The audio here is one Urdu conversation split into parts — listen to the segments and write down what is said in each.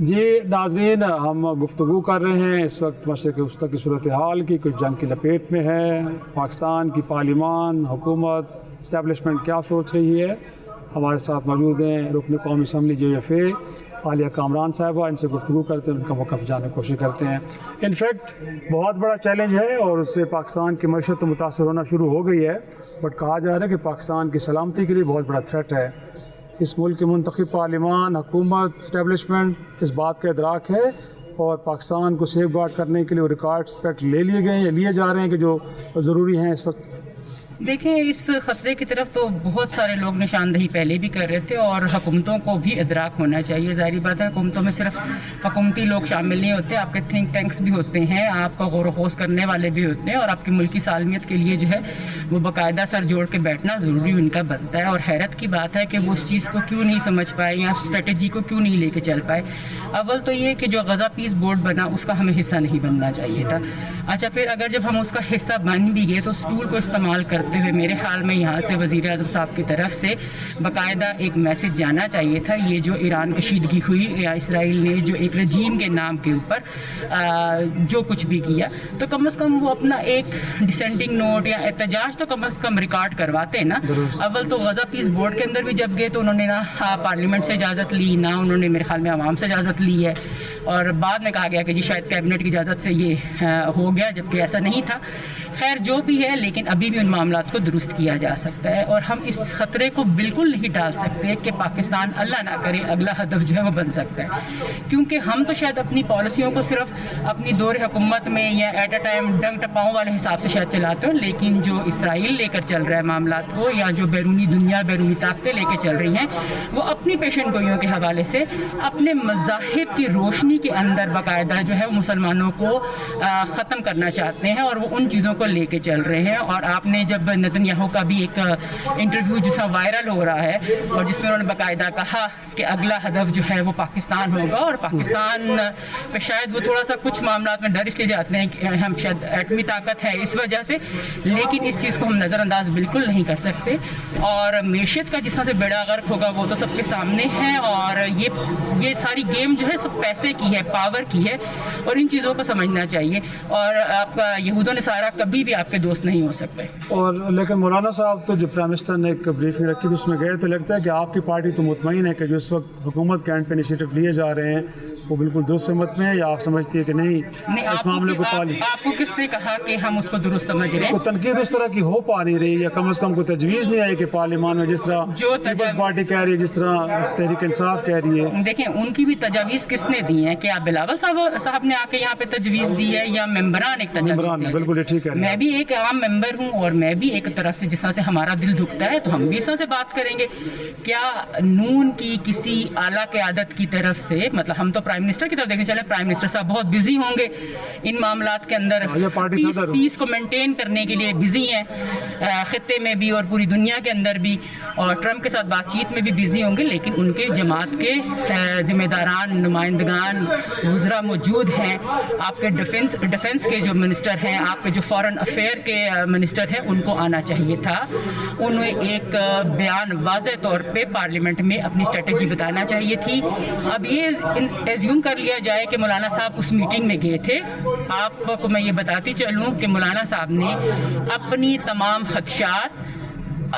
جی ناظرین، ہم گفتگو کر رہے ہیں اس وقت مشرق وسطیٰ کی صورتحال کی، کچھ جنگ کی لپیٹ میں ہے، پاکستان کی پارلیمان، حکومت، اسٹیبلشمنٹ کیا سوچ رہی ہے۔ ہمارے ساتھ موجود ہیں رکن قومی اسمبلی JFA عالیہ کامران صاحبہ، ان سے گفتگو کرتے ہیں، ان کا موقف جاننے کی کوشش کرتے ہیں۔ انفیکٹ بہت بڑا چیلنج ہے اور اس سے پاکستان کی معیشت متاثر ہونا شروع ہو گئی ہے، بٹ کہا جا رہا ہے کہ پاکستان کی سلامتی کے لیے بہت بڑا تھریٹ ہے۔ اس ملک کی منتخب پارلیمان، حکومت، اسٹیبلشمنٹ اس بات کا ادراک ہے اور پاکستان کو سیف گارڈ کرنے کے لیے وہ ریکارڈز پیٹ لے لیے گئے ہیں یا لیے جا رہے ہیں کہ جو ضروری ہیں اس وقت۔ دیکھیں، اس خطرے کی طرف تو بہت سارے لوگ نشاندہی پہلے بھی کر رہے تھے اور حکومتوں کو بھی ادراک ہونا چاہیے۔ ظاہری بات ہے حکومتوں میں صرف حکومتی لوگ شامل نہیں ہوتے، آپ کے تھنک ٹینکس بھی ہوتے ہیں، آپ کا غور و خوض کرنے والے بھی ہوتے ہیں اور آپ کی ملکی سالمیت کے لیے جو ہے وہ باقاعدہ سر جوڑ کے بیٹھنا ضروری ان کا بنتا ہے۔ اور حیرت کی بات ہے کہ وہ اس چیز کو کیوں نہیں سمجھ پائے یا اسٹریٹجی کو کیوں نہیں لے کے چل پائے۔ اول تو یہ کہ جو غزہ پیس بورڈ بنا اس کا ہمیں حصہ نہیں بننا چاہیے تھا۔ اچھا، پھر اگر جب ہم اس کا حصہ بن بھی گئے تو اس ٹول کو استعمال کرتے ہوئے میرے خیال میں یہاں سے وزیر اعظم صاحب کی طرف سے باقاعدہ ایک میسج جانا چاہیے تھا۔ یہ جو ایران کشیدگی ہوئی یا اسرائیل نے جو ایک رجیم کے نام کے اوپر جو کچھ بھی کیا، تو کم از کم وہ اپنا ایک ڈسینٹنگ نوٹ یا احتجاج تو کم از کم ریکارڈ کرواتے نا۔ اول تو غزہ پیس بورڈ کے اندر بھی جب گئے تو انہوں نے نہ پارلیمنٹ سے اجازت لی، نہ انہوں نے میرے خیال میں عوام سے اجازت لی ہے، اور بعد میں کہا گیا کہ جی شاید کیبنٹ کی اجازت سے یہ ہو گیا، جبکہ ایسا نہیں تھا۔ خیر جو بھی ہے، لیکن ابھی بھی ان معاملات کو درست کیا جا سکتا ہے اور ہم اس خطرے کو بالکل نہیں ٹال سکتے کہ پاکستان اللہ نہ کرے اگلا ہدف جو ہے وہ بن سکتا ہے، کیونکہ ہم تو شاید اپنی پالیسیوں کو صرف اپنی دور حکومت میں یا ایٹ اے ٹائم ڈنگ ٹپاؤں والے حساب سے شاید چلاتے ہوں، لیکن جو اسرائیل لے کر چل رہا ہے معاملات کو یا جو بیرونی دنیا بیرونی طاقتیں لے کے چل رہی ہیں، وہ اپنی پیشن گوئیوں کے حوالے سے اپنے مذاہب کی روشنی کے اندر باقاعدہ جو ہے مسلمانوں کو ختم کرنا چاہتے ہیں اور وہ ان چیزوں کو لے کے چل رہے ہیں۔ اور آپ نے جب نتن یاہو کا بھی ایک انٹرویو جس میں وائرل ہو رہا ہے اور جس میں انہوں نے باقاعدہ کہا کہ اگلا ہدف جو ہے وہ پاکستان ہوگا، اور پاکستان پہ شاید وہ تھوڑا سا کچھ معاملات میں ڈر اس لیے جاتے ہیں کہ ہم شاید ایٹمی طاقت ہے اس وجہ سے، لیکن اس چیز کو ہم نظر انداز بالکل نہیں کر سکتے۔ اور معیشت کا جس طرح سے بیڑا غرق ہوگا وہ تو سب کے سامنے ہے، اور یہ ساری گیم جو ہے سب پیسے کی ہے، پاور کی ہے، اور ان چیزوں کو سمجھنا چاہیے۔ اور آپ کا یہود و نصارہ کبھی بھی آپ کے دوست نہیں ہو سکتے۔ اور لیکن مولانا صاحب تو جو پرائم منسٹر نے ایک بریفنگ رکھی تو اس میں گئے، تو لگتا ہے کہ آپ کی پارٹی تو مطمئن ہے کہ جو اس وقت حکومت کے اینڈ پہ انیشیٹو لیے جا رہے ہیں وہ بالکل درست سمت میں ہے، یا آپ سمجھتی ہے کہ نہیں اس معاملے کو آپ کو کس نے کہا کہ ہم اس کو درست سمجھ رہے ہیں؟ کوئی تنقید اس طرح کی ہو پا نہیں رہی، یا کم از کم کوئی تجویز نہیں آئی کہ پارلیمان میں جس طرح پیپلز پارٹی کہہ رہی ہے، جس طرح تحریک انصاف کہہ رہی ہے؟ دیکھیں، ان کی بھی تجاویز کس نے دی ہیں؟ کیا بلاول صاحب نے آ کے یہاں پہ تجویز دی ہے یا ممبران ایک تجویز دی؟ بالکل ٹھیک ہے، میں بھی ایک عام ممبر ہوں اور میں بھی ایک طرح سے جس طرح سے ہمارا دل دکھتا ہے تو ہم بھی اس طرح سے بات کریں گے۔ کیا نون کی کسی اعلیٰ قیادت کی طرف سے، مطلب ہم تو پرائم منسٹر کی طرف دیکھیں، چلے پرائم منسٹر صاحب بہت بزی ہوں گے ان معاملات کے اندر، پیس کو مینٹین کرنے کے لیے بزی ہیں خطے میں بھی اور پوری دنیا کے اندر بھی، اور ٹرمپ کے ساتھ بات چیت میں بھی بزی ہوں گے، لیکن ان کے جماعت کے ذمہ داران، نمائندگان، وزراء موجود ہیں۔ آپ کے ڈیفنس کے جو منسٹر ہیں، آپ کے جو فارن افیئر کے منسٹر ہیں، ان کو آنا چاہیے تھا، انہیں ایک بیان واضح طور پہ پارلیمنٹ میں اپنی اسٹریٹجی بتانا چاہیے تھی۔ اب یہ ایزیوم کر لیا جائے کہ مولانا صاحب اس میٹنگ میں گئے تھے، آپ کو میں یہ بتاتی چلوں کہ مولانا صاحب نے اپنی تمام خدشات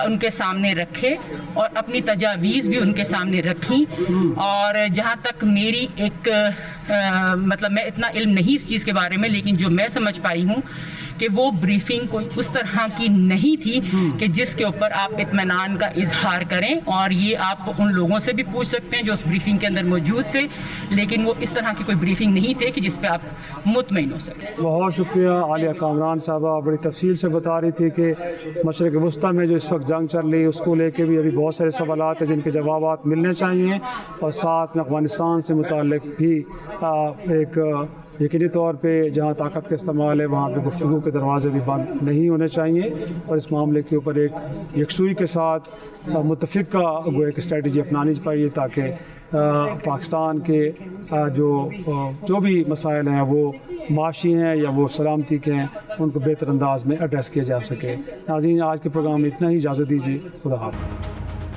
ان کے سامنے رکھے اور اپنی تجاویز بھی ان کے سامنے رکھی، اور جہاں تک میری ایک مطلب میں اتنا علم نہیں اس چیز کے بارے میں، لیکن جو میں سمجھ پائی ہوں کہ وہ بریفنگ کوئی اس طرح کی نہیں تھی کہ جس کے اوپر آپ اطمینان کا اظہار کریں، اور یہ آپ ان لوگوں سے بھی پوچھ سکتے ہیں جو اس بریفنگ کے اندر موجود تھے، لیکن وہ اس طرح کی کوئی بریفنگ نہیں تھی کہ جس پہ آپ مطمئن ہو سکیں۔ بہت شکریہ عالیہ کامران صاحبہ، بڑی تفصیل سے بتا رہی تھی کہ مشرق وسطیٰ میں جو اس وقت جنگ چل رہی ہے اس کو لے کے بھی ابھی بہت سارے سوالات ہیں جن کے جوابات ملنے چاہیے، اور ساتھ میں افغانستان سے متعلق بھی ایک یقینی طور پہ جہاں طاقت کا استعمال ہے وہاں پہ گفتگو کے دروازے بھی بند نہیں ہونے چاہیے، اور اس معاملے کے اوپر ایک یکسوئی کے ساتھ متفقہ ایک اسٹریٹجی اپنانی چاہیے تاکہ پاکستان کے جو بھی مسائل ہیں وہ معاشی ہیں یا وہ سلامتی کے ہیں ان کو بہتر انداز میں ایڈریس کیا جا سکے۔ ناظرین، آج کے پروگرام میں اتنا ہی، اجازت دیجیے، خدا حافظ۔